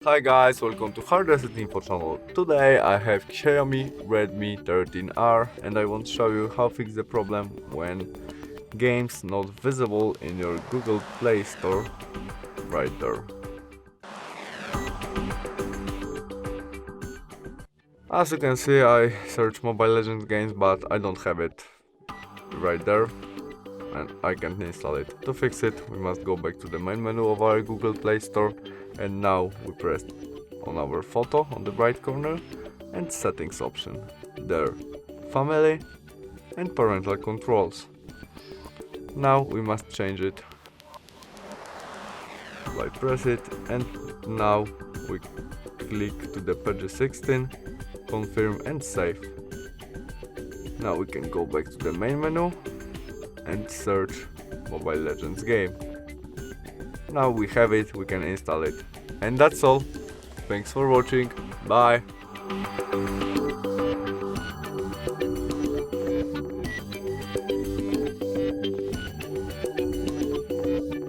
Hi guys, welcome to Hard Reset Info channel. Today I have XIAOMI Redmi 13R and I want to show you how to fix the problem when games not visible in your Google Play Store right there. As you can see, I search Mobile Legends games but I don't have it right there and I can't install it. To fix it, we must go back to the main menu of our Google Play Store, and now we press on our photo on the right corner and settings option. There, family and parental controls. Now we must change it by press it, and now we click to the page 16, confirm and save. Now we can go back to the main menu and search Mobile Legends game. Now we have it, we can install it. And that's all. Thanks for watching. Bye.